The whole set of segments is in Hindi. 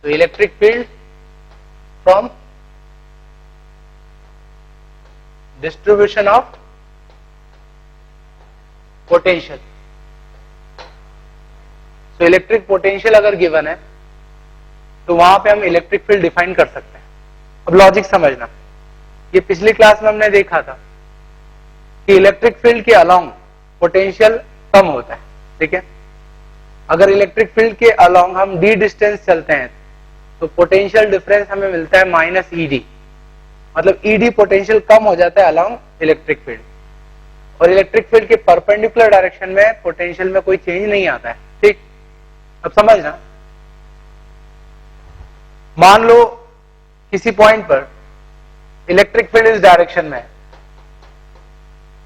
तो electric field from distribution of potential. तो इलेक्ट्रिक पोटेंशियल अगर गिवन है तो वहां पे हम इलेक्ट्रिक फील्ड डिफाइन कर सकते हैं। अब लॉजिक समझना, ये पिछली क्लास में हमने देखा था कि इलेक्ट्रिक फील्ड के अलोंग पोटेंशियल कम होता है, ठीक है। अगर इलेक्ट्रिक फील्ड के अलोंग हम डी डिस्टेंस चलते हैं तो पोटेंशियल डिफरेंस हमें मिलता है माइनस ईडी, मतलब ईडी पोटेंशियल कम हो जाता है अलोंग इलेक्ट्रिक फील्ड। और इलेक्ट्रिक फील्ड के परपेंडिकुलर डायरेक्शन में पोटेंशियल में कोई चेंज नहीं आता है, ठीक। अब समझना, मान लो किसी पॉइंट पर इलेक्ट्रिक फील्ड इस डायरेक्शन में है,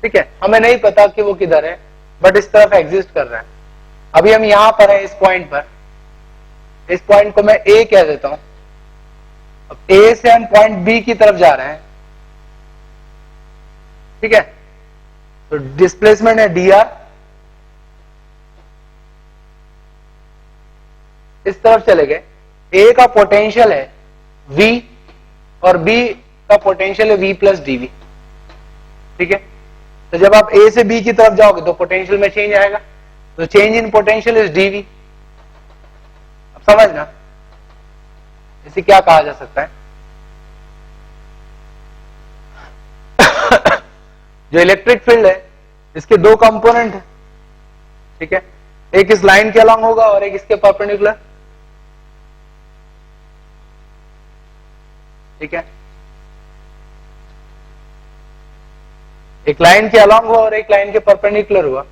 ठीक है, हमें नहीं पता कि वो किधर है, बट इस तरफ एग्जिस्ट कर रहा है। अभी हम यहां पर है, इस पॉइंट पर, इस पॉइंट को मैं ए कह देता हूं। अब ए से हम पॉइंट बी की तरफ जा रहे हैं, ठीक है। तो डिस्प्लेसमेंट है dr, इस तरफ चले गए। ए का पोटेंशियल है v और b का पोटेंशियल है v प्लस dv, ठीक है। तो जब आप a से b की तरफ जाओगे तो पोटेंशियल में चेंज आएगा, तो change in potential is dv। अब समझना इसे क्या कहा जा सकता है। जो इलेक्ट्रिक फील्ड है इसके दो कंपोनेंट है, ठीक है, एक इस लाइन के अलोंग होगा और एक इसके परपेंडिकुलर, ठीक है। एक लाइन के अलोंग हुआ और एक लाइन के परपेंडिकुलर हुआ।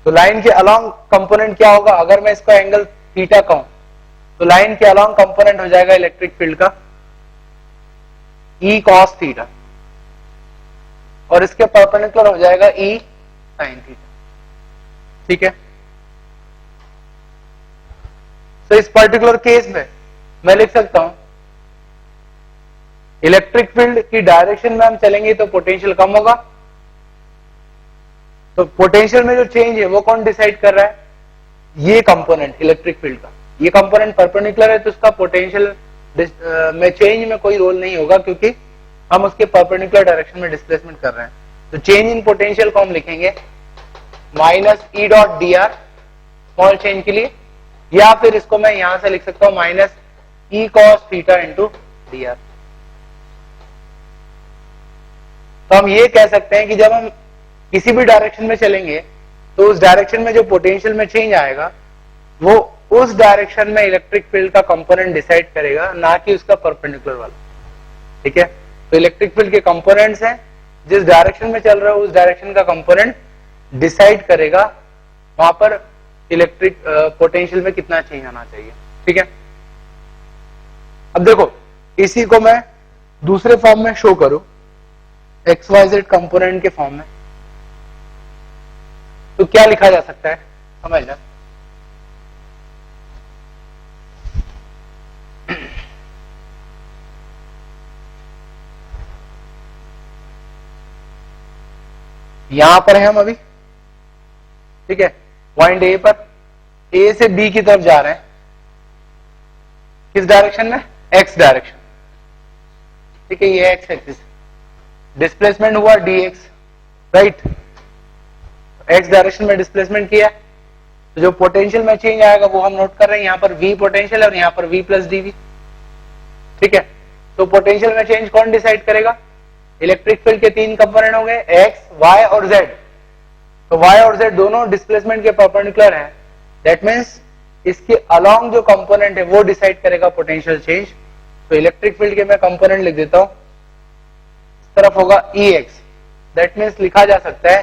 तो लाइन के अलोंग कंपोनेंट क्या होगा, अगर मैं इसका एंगल थीटा कहूं तो लाइन के अलोंग कंपोनेंट हो जाएगा इलेक्ट्रिक फील्ड का E cos थीटा, और इसके परपेंडिकुलर हो जाएगा E sin थीटा, ठीक है। तो इस पर्टिकुलर केस में मैं लिख सकता हूं इलेक्ट्रिक फील्ड की डायरेक्शन में हम चलेंगे तो पोटेंशियल कम होगा। तो पोटेंशियल में जो चेंज है वो कौन डिसाइड कर रहा है, ये कंपोनेंट इलेक्ट्रिक फील्ड का। ये कंपोनेंट परपेंडिकुलर है तो उसका पोटेंशियल में चेंज में कोई रोल नहीं होगा, क्योंकि हम उसके परपेंडिकुलर डायरेक्शन में डिस्प्लेसमेंट कर रहे हैं। तो चेंज इन पोटेंशियल को हम लिखेंगे minus E dot D R small change के लिए, या फिर इसको मैं यहां से लिख सकता हूं minus E cos theta into D R. तो हम ये कह सकते हैं कि जब हम किसी भी डायरेक्शन में चलेंगे तो उस डायरेक्शन में जो पोटेंशियल में चेंज आएगा वो उस डायरेक्शन में इलेक्ट्रिक फील्ड का कंपोनेंट डिसाइड करेगा, ना कि उसका परपेंडिकुलर वाला, ठीक है। तो इलेक्ट्रिक फील्ड के कंपोनेंट्स हैं, जिस डायरेक्शन में चल रहा है उस डायरेक्शन का कंपोनेंट डिसाइड करेगा वहां पर इलेक्ट्रिक पोटेंशियल में कितना चेंज आना चाहिए, ठीक है। अब देखो इसी को मैं दूसरे फॉर्म में शो करूं, XYZ कंपोनेंट के फॉर्म में, तो क्या लिखा जा सकता है समझना। यहां पर है हम अभी, ठीक है, पॉइंट ए पर, ए से बी की तरफ जा रहे हैं, किस डायरेक्शन में, एक्स डायरेक्शन, ठीक है। ये एक्स एक्सिस, डिस्प्लेसमेंट हुआ dx, राइट। एक्स डायरेक्शन में डिस्प्लेसमेंट किया, तो जो पोटेंशियल में चेंज आएगा वो हम नोट कर रहे हैं, यहां पर v पोटेंशियल है और यहां पर v प्लस dv, ठीक है। तो पोटेंशियल में चेंज कौन डिसाइड करेगा, इलेक्ट्रिक फील्ड के तीन कंपोनेंट होंगे x, y और z। तो y और z दोनों डिस्प्लेसमेंट के परपेंडिकुलर हैं, दैट मींस इसके अलोंग जो कंपोनेंट है वो डिसाइड करेगा पोटेंशियल चेंज। तो इलेक्ट्रिक फील्ड के मैं कंपोनेंट लिख देता हूं, इस तरफ होगा Ex, दैट मींस लिखा जा सकता है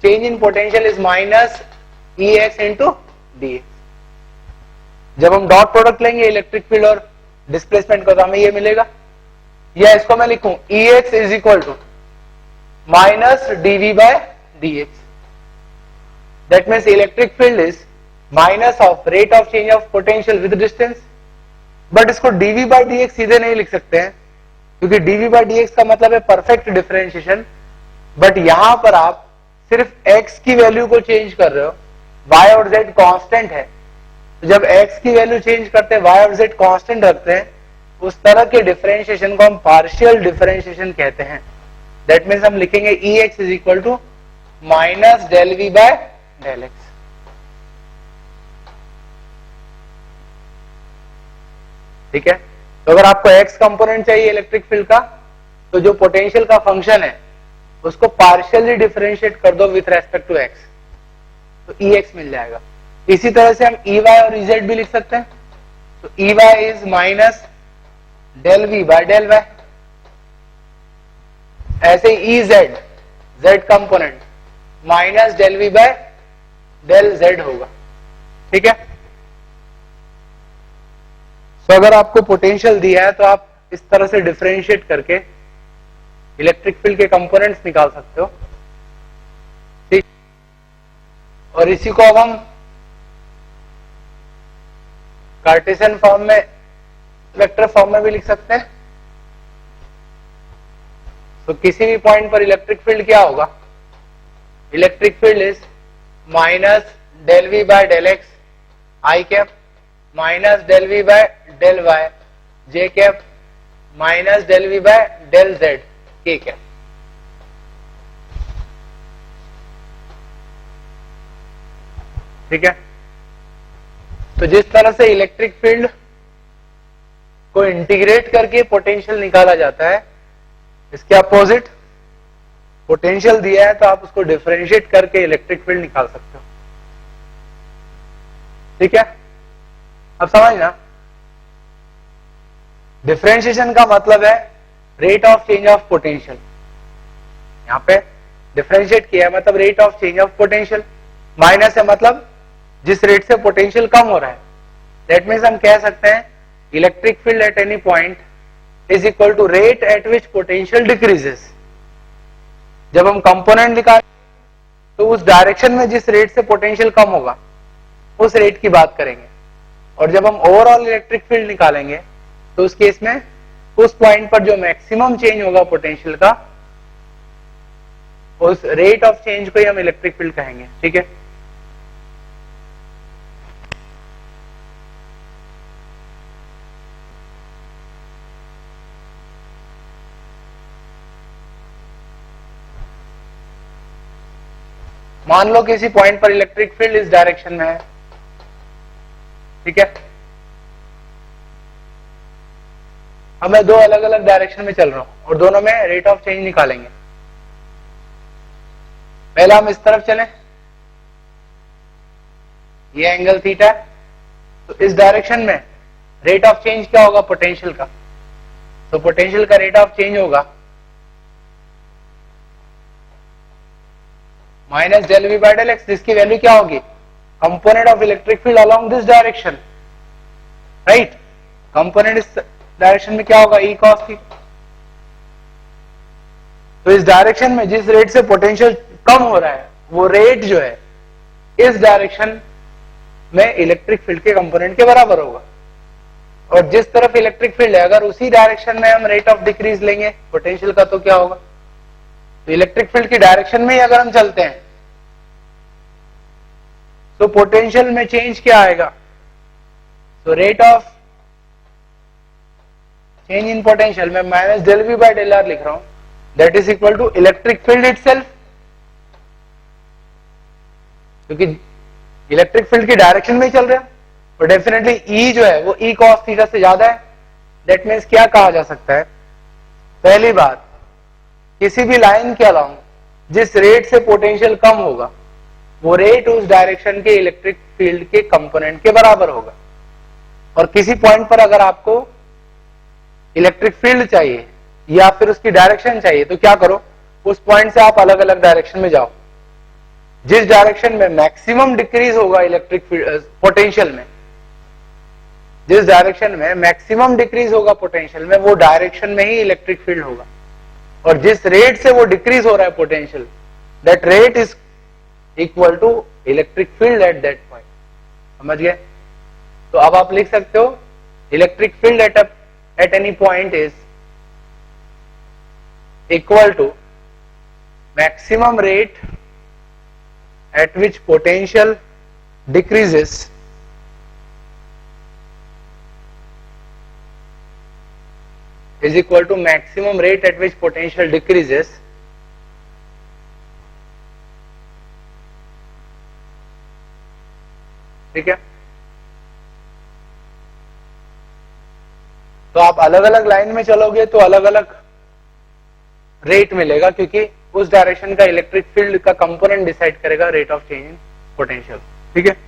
change in potential is minus Ex into dx। जब हम डॉट प्रोडक्ट लेंगे इलेक्ट्रिक फील्ड और डिस्प्लेसमेंट का तो हमें ये मिलेगा, या इसको मैं लिखूं Ex is equal to minus dv by dx, that means electric field is minus of rate of change of potential with distance. But इसको dv बाय dx सीधे नहीं लिख सकते हैं, क्योंकि dv बाय dx का मतलब है परफेक्ट डिफरेंशिएशन, बट यहां पर आप सिर्फ x की वैल्यू को चेंज कर रहे हो, y और z कांस्टेंट है, तो जब x की वैल्यू चेंज करते हैं y और z कांस्टेंट रखते हैं, उस तरह के डिफरेंशिएशन को हम पार्शियल डिफरेंशिएशन कहते हैं। दैट मीन्स हम लिखेंगे ex is equal to minus del we by del x. ठीक है, तो अगर आपको x कंपोनेंट चाहिए इलेक्ट्रिक फील्ड का, तो जो पोटेंशियल का फंक्शन है उसको पार्शियली डिफरेंशिएट कर दो विथ रेस्पेक्ट टू x, तो ex मिल जाएगा। इसी तरह से हम ey और ez भी लिख सकते हैं। तो ey is minus del v by del y। ऐसे ez z component minus del v by del z होगा। ठीक है, तो अगर आपको पोटेंशियल दिया है तो आप इस तरह से डिफरेंशिएट करके इलेक्ट्रिक फील्ड के कंपोनेंट्स निकाल सकते हो। ठीक, और इसी को अब हम कार्टेशियन फॉर्म में, वेक्टर फॉर्म में भी लिख सकते हैं। तो किसी भी पॉइंट पर इलेक्ट्रिक फील्ड क्या होगा? Electric field is minus del we by del x i cap minus del we by del y j cap minus del we by del z k cap. ठीक है, तो जिस तरह से इलेक्ट्रिक फील्ड को इंटीग्रेट करके पोटेंशियल निकाला जाता है, इसके अपोजिट पोटेंशियल दिया है तो आप उसको डिफरेंशिएट करके इलेक्ट्रिक फील्ड निकाल सकते हो। ठीक है, अब समझना, डिफरेंशिएशन का मतलब है rate of change of potential. यहां पे डिफरेंशिएट किया है मतलब rate of change of potential, minus है मतलब जिस रेट से पोटेंशियल कम हो रहा है। दैट मीन्स हम कह सकते हैं electric field at any point is equal to rate at which potential decreases. जब हम कंपोनेंट निकालें तो उस डायरेक्शन में जिस रेट से पोटेंशियल कम होगा उस रेट की बात करेंगे, और जब हम ओवरऑल इलेक्ट्रिक फील्ड निकालेंगे तो उस केस में उस पॉइंट पर जो मैक्सिमम चेंज होगा पोटेंशियल का, उस रेट ऑफ चेंज को ही हम इलेक्ट्रिक फील्ड कहेंगे। ठीक है, मान लो किसी पॉइंट पर इलेक्ट्रिक फील्ड इस डायरेक्शन में है। ठीक है, अब मैं दो अलग अलग डायरेक्शन में चल रहा हूं और दोनों में रेट ऑफ चेंज निकालेंगे। पहला हम इस तरफ चलें, ये एंगल थीटा है, तो इस डायरेक्शन में रेट ऑफ चेंज क्या होगा? पोटेंशियल का। तो पोटेंशियल का रेट ऑफ चेंज होगा minus del we by del x, जिसकी वैल्यू क्या होगी? Component of electric field along this direction. Right, component इस डायरेक्शन में क्या होगा? ई कॉस थी। तो इस डायरेक्शन में जिस रेट से पोटेंशियल कम हो रहा है वो रेट जो है इस डायरेक्शन में इलेक्ट्रिक फील्ड के कंपोनेंट के बराबर होगा। और जिस तरफ इलेक्ट्रिक फील्ड है अगर उसी डायरेक्शन में हम रेट ऑफ डिक्रीज लेंगे पोटेंशियल का तो क्या होगा? तो इलेक्ट्रिक फील्ड की डायरेक्शन में ही अगर हम चलते हैं तो पोटेंशियल में चेंज क्या आएगा? तो rate of change in potential में minus del we by del R लिख रहा हूं, that is equal to electric field itself, क्योंकि इलेक्ट्रिक फील्ड की डायरेक्शन में ही चल रहा है। तो डेफिनेटली ई जो है वो ई कॉस थीटा से ज्यादा है। दैट मीन्स क्या कहा जा सकता है? पहली बात, किसी भी लाइन के अलोंग जिस रेट से पोटेंशियल कम होगा वो रेट उस डायरेक्शन के इलेक्ट्रिक फील्ड के कंपोनेंट के बराबर होगा। और किसी पॉइंट पर अगर आपको इलेक्ट्रिक फील्ड चाहिए या फिर उसकी डायरेक्शन चाहिए तो क्या करो? उस पॉइंट से आप अलग अलग डायरेक्शन में जाओ। जिस डायरेक्शन में मैक्सिमम डिक्रीज होगा इलेक्ट्रिक पोटेंशियल में, जिस डायरेक्शन में मैक्सिमम डिक्रीज होगा पोटेंशियल में, वो डायरेक्शन में ही इलेक्ट्रिक फील्ड होगा। और जिस रेट से वो डिक्रीज हो रहा है potential, that rate is equal to electric field at that point. समझ गए? तो अब आप लिख सकते हो electric field at any point is equal to maximum rate at which potential decreases is equal to maximum rate at which potential decreases ठीक है। तो आप अलग अलग लाइन में चलोगे तो अलग अलग रेट मिलेगा, क्योंकि उस डायरेक्शन का इलेक्ट्रिक फील्ड का कंपोनेंट डिसाइड करेगा rate of change in potential, ठीक है।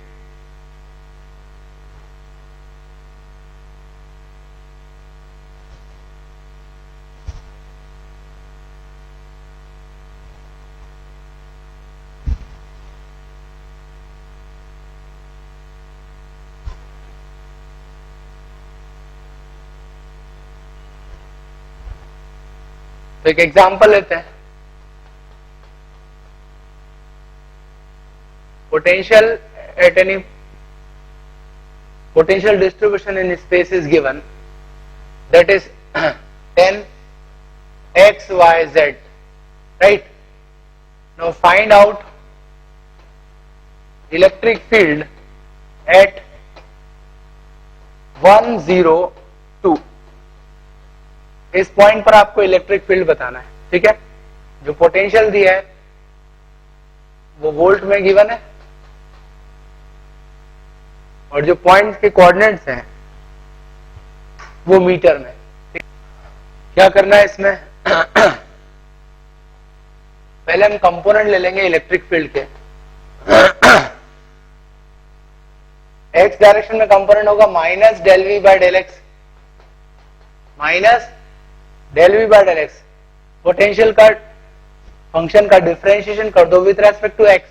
तो एक एग्जांपल लेते हैं। Potential at any potential distribution in space is given, that is 10 x y z, right? Now find out electric field at 1 0 2। इस पॉइंट पर आपको इलेक्ट्रिक फील्ड बताना है, ठीक है। जो पोटेंशियल दिया है वो वोल्ट में गिवन है और जो पॉइंट के कोऑर्डिनेट्स हैं वो मीटर में। क्या करना है इसमें पहले हम कंपोनेंट ले लेंगे इलेक्ट्रिक फील्ड के। एक्स डायरेक्शन में कंपोनेंट होगा minus del we by del x, minus del we by del x. Potential का फंक्शन का डिफरेंशिएशन कर दो with respect to x,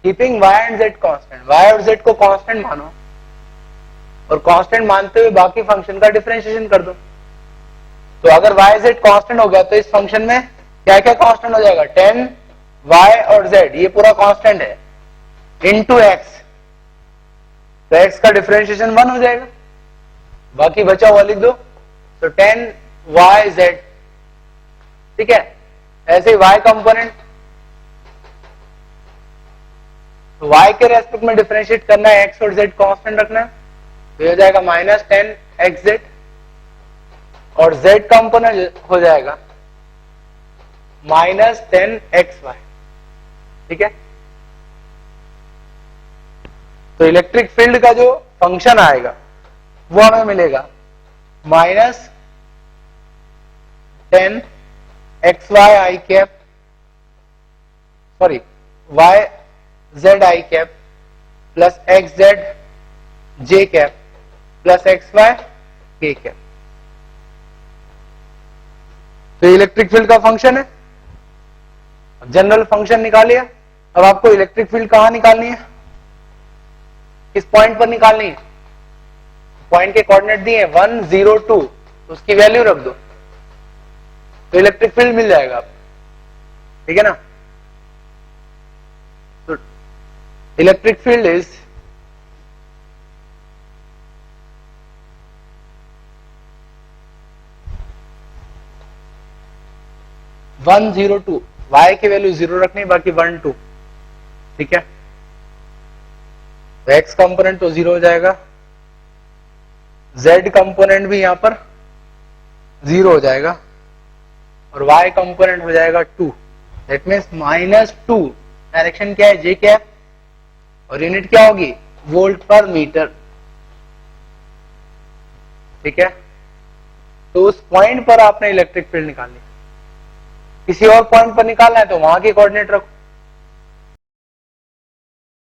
keeping y and z constant. y और z को कांस्टेंट मानो और कांस्टेंट मानते हुए बाकी फंक्शन का डिफरेंशिएशन कर दो। तो अगर y z कांस्टेंट हो गया तो इस फंक्शन में क्या क्या कांस्टेंट हो जाएगा, 10 y और z ये पूरा कांस्टेंट है इनटू x, तो x का डिफरेंशिएशन 1 हो जाएगा, बाकी बचा हुआ लिख दो। तो 10 y z, ठीक है। ऐसे ही y कंपोनेंट, तो y के रेस्पेक्ट में डिफरेंशिएट करना है, x और z कांस्टेंट रखना है, तो ये हो जाएगा माइनस 10 xz और z कंपोनेंट हो जाएगा माइनस 10 xy, ठीक है। तो इलेक्ट्रिक फील्ड का जो फंक्शन आएगा वो हमें मिलेगा minus 10 xy i cap, sorry y z i cap plus x z j cap plus x y k cap. तो इलेक्ट्रिक फील्ड का फंक्शन है। जनरल फंक्शन निकाल लिया, अब आपको इलेक्ट्रिक फील्ड कहां निकालनी है, किस पॉइंट पर निकालनी है। पॉइंट के कोऑर्डिनेट दिए 1 0 2, उसकी वैल्यू रख दो तो इलेक्ट्रिक फील्ड मिल जाएगा आपको, ठीक है ना। तो electric field is one zero two, y की वैल्यू 0 रखनी, बाकी 1 2, ठीक है। तो x कंपोनेंट तो 0 हो जाएगा, z कंपोनेंट भी यहां पर 0 हो जाएगा और y कंपोनेंट हो जाएगा 2। That means minus 2। डायरेक्शन क्या है, j क्या है और यूनिट क्या होगी, वोल्ट पर मीटर, ठीक है। तो उस पॉइंट पर आपने इलेक्ट्रिक फील्ड निकालनी है। किसी और पॉइंट पर निकालना है तो वहां के कोऑर्डिनेट रखो।